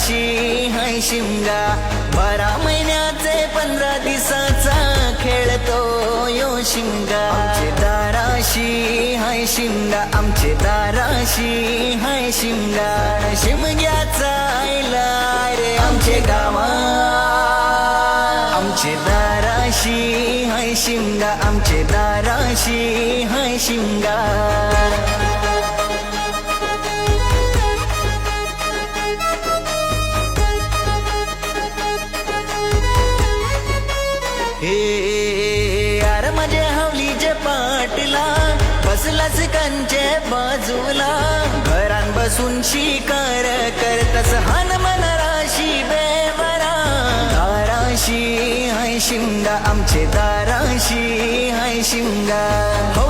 दाराशी हाय शिमगा 12 महिन्याचे 15 दिवसाचा खेळतो यो शिमगा आमचे दाराशी हाय शिमगा आमचे दाराशी हाय शिमगा शिमग्याचा आयला रे आमचे गावा आमचे दाराशी हाय शिमगा आमचे दाराशी हाय शिमगा हे यार माझे हवलीचे पाटला बसलास कंचे बाजूला घरान बसून शिकार करतस हान मन राशी बेवरा दाराशी हाय शिमगा आमचे दाराशी हाय शिमगा हो